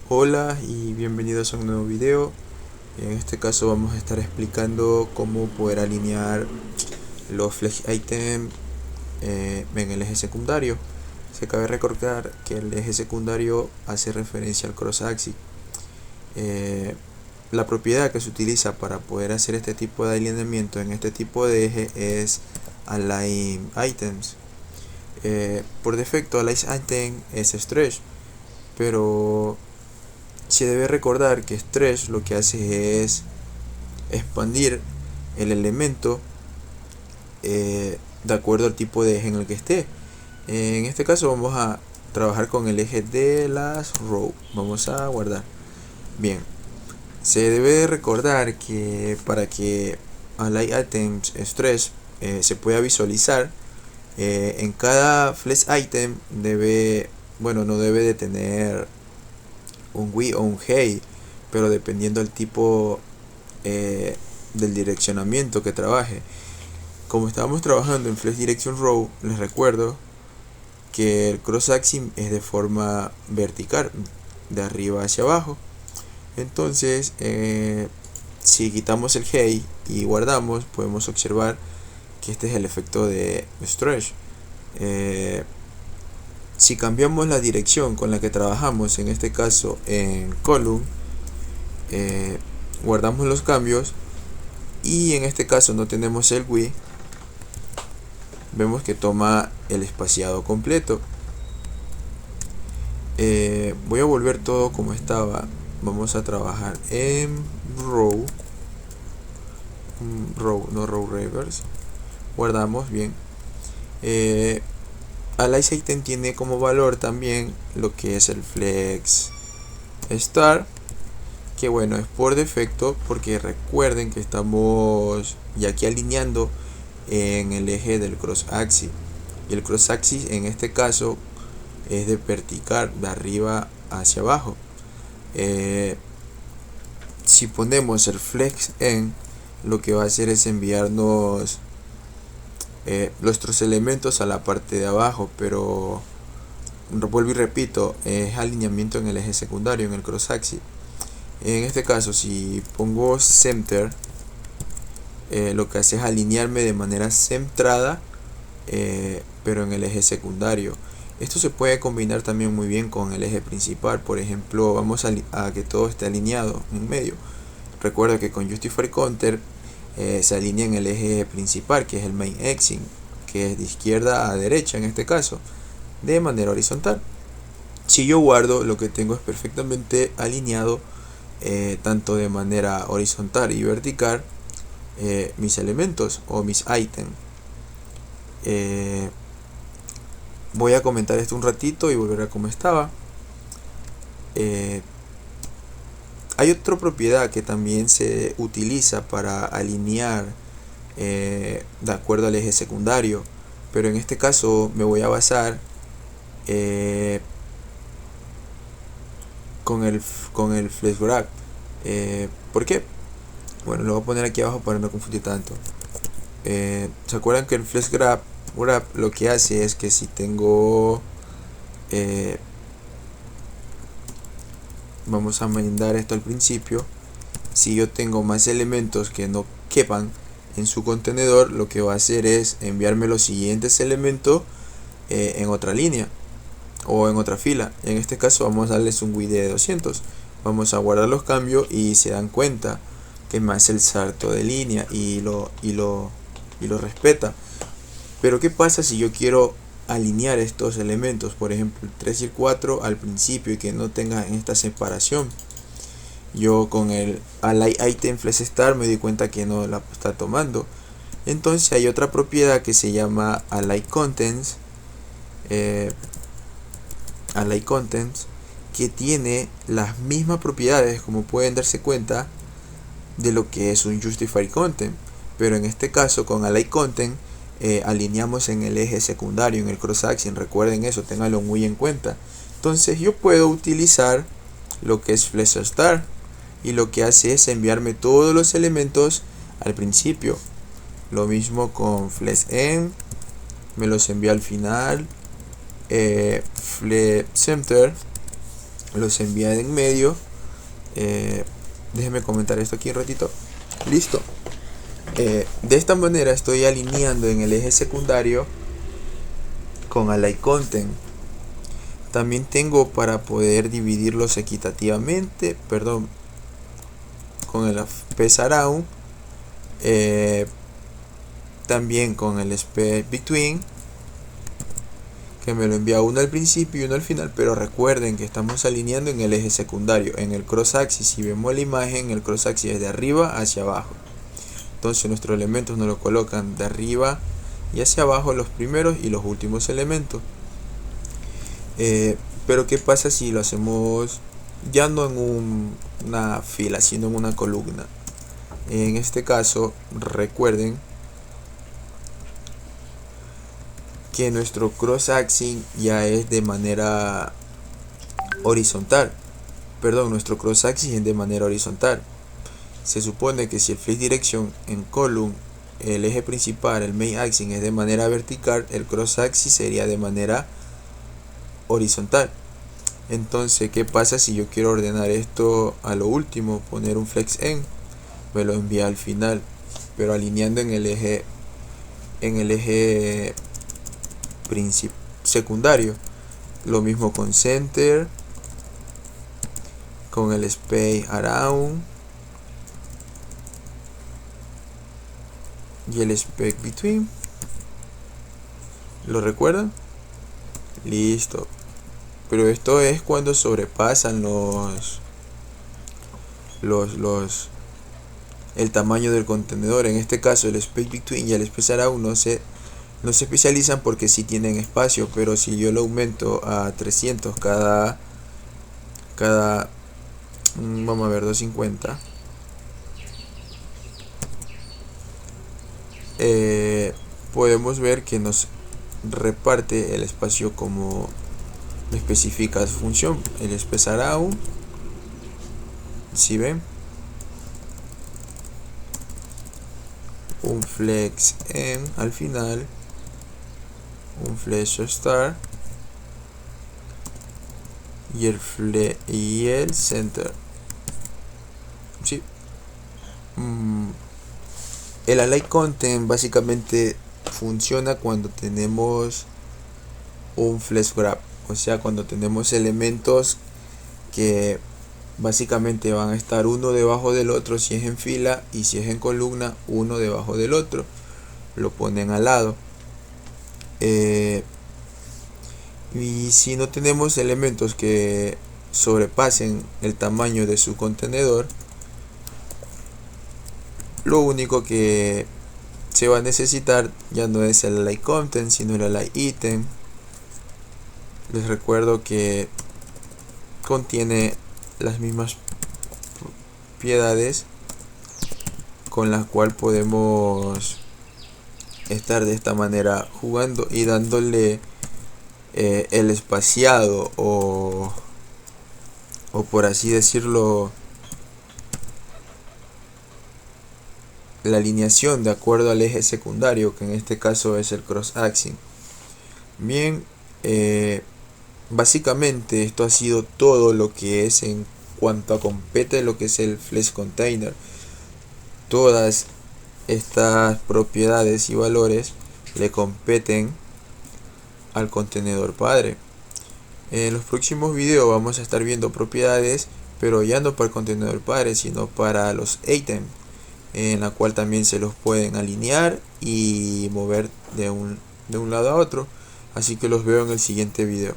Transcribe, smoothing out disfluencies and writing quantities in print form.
Hola y bienvenidos a un nuevo video. En este caso vamos a estar explicando cómo poder alinear los flex item en el eje secundario. Se cabe recordar que el eje secundario hace referencia al cross axis. La propiedad que se utiliza para poder hacer este tipo de alineamiento en este tipo de eje es align items. Por defecto align item es stretch, pero se debe recordar que stretch lo que hace es expandir el elemento de acuerdo al tipo de eje en el que esté. En este caso vamos a trabajar con el eje de las row. Vamos a guardar. Bien, se debe recordar que para que align items stretch se pueda visualizar, en cada flex item no debe de tener un we o un hey, pero dependiendo del tipo del direccionamiento que trabaje. Como estábamos trabajando en Flex Direction Row, les recuerdo que el cross axis es de forma vertical, de arriba hacia abajo. Entonces, si quitamos el hey y guardamos, podemos observar que este es el efecto de stretch. Si cambiamos la dirección con la que trabajamos, en este caso en column, guardamos los cambios y en este caso no tenemos el we, vemos que toma el espaciado completo. Voy a volver todo como estaba. Vamos a trabajar en row, no row reverse. Guardamos bien. Align item tiene como valor también lo que es el flex start, que bueno, es por defecto porque recuerden que estamos ya aquí alineando en el eje del cross axis, y el cross axis en este caso es de vertical, de arriba hacia abajo. Si ponemos el flex en, lo que va a hacer es enviarnos nuestros elementos a la parte de abajo, pero vuelvo y repito, es alineamiento en el eje secundario, en el cross axis. En este caso, si pongo center, lo que hace es alinearme de manera centrada, pero en el eje secundario. Esto se puede combinar también muy bien con el eje principal. Por ejemplo, vamos a que todo esté alineado en medio. Recuerda que con Justify Counter se alinea en el eje principal, que es el main axis, que es de izquierda a derecha en este caso, de manera horizontal. Si yo guardo, lo que tengo es perfectamente alineado, tanto de manera horizontal y vertical, mis elementos o mis ítems. Voy a comentar esto un ratito y volver a como estaba. Hay otra propiedad que también se utiliza para alinear de acuerdo al eje secundario, pero en este caso me voy a basar con el flex grab. ¿Por qué? Bueno, lo voy a poner aquí abajo para no confundir tanto. ¿Se acuerdan que el flex grab lo que hace es que si tengo vamos a mandar esto al principio, si yo tengo más elementos que no quepan en su contenedor, lo que va a hacer es enviarme los siguientes elementos en otra línea o en otra fila. En este caso vamos a darles un width de 200. Vamos a guardar los cambios y se dan cuenta que me hace el salto de línea y lo respeta. Pero ¿qué pasa si yo quiero alinear estos elementos? Por ejemplo, el 3 y el 4 al principio, y que no tengan esta separación. Yo con el align item flex start me di cuenta que no la está tomando. Entonces hay otra propiedad que se llama align contents. Align contents, que tiene las mismas propiedades, como pueden darse cuenta, de lo que es un justify content, pero en este caso con align content alineamos en el eje secundario, en el cross axis. Recuerden eso, ténganlo muy en cuenta. Entonces yo puedo utilizar lo que es flex start, y lo que hace es enviarme todos los elementos al principio. Lo mismo con flex end, me los envía al final. Flex center, los envía en medio. Déjenme comentar esto aquí un ratito. Listo. De esta manera estoy alineando en el eje secundario con Align Content. También tengo para poder dividirlos equitativamente, con el Space Around, también con el Space Between, que me lo envía uno al principio y uno al final, pero recuerden que estamos alineando en el eje secundario. En el cross axis, si vemos la imagen, el cross axis es de arriba hacia abajo. Entonces nuestros elementos nos lo colocan de arriba y hacia abajo, los primeros y los últimos elementos. Pero ¿qué pasa si lo hacemos ya no en una fila, sino en una columna? En este caso, recuerden que nuestro cross axis ya es de manera horizontal. Nuestro cross axis es de manera horizontal. Se supone que si el flex direction en column, el eje principal, el main axis, es de manera vertical, el cross axis sería de manera horizontal. Entonces, ¿qué pasa si yo quiero ordenar esto a lo último? Poner un flex en, me lo envía al final, pero alineando en el eje secundario. Lo mismo con center, con el space around y el space between. ¿Lo recuerdan? Listo. Pero esto es cuando sobrepasan el tamaño del contenedor. En este caso el space between y el space around no se especializan porque sí tienen espacio, pero si yo lo aumento a 300 cada vamos a ver, 250, podemos ver que nos reparte el espacio como especifica su función. El space around, si ven, un flex en al final, un flex start y el center. ¿Sí? El Align Content básicamente funciona cuando tenemos un flex grab, o sea, cuando tenemos elementos que básicamente van a estar uno debajo del otro si es en fila, y si es en columna, uno debajo del otro. Lo ponen al lado. Y si no tenemos elementos que sobrepasen el tamaño de su contenedor, lo único que se va a necesitar ya no es el Align Content, sino el Align Item. Les recuerdo que contiene las mismas propiedades con las cuales podemos estar de esta manera jugando y dándole el espaciado o por así decirlo, la alineación de acuerdo al eje secundario, que en este caso es el cross axis. Bien, básicamente esto ha sido todo lo que es en cuanto a compete lo que es el flex container. Todas estas propiedades y valores le competen al contenedor padre. En los próximos videos vamos a estar viendo propiedades, pero ya no para el contenedor padre, sino para los ítems, en la cual también se los pueden alinear y mover de un lado a otro. Así que los veo en el siguiente video.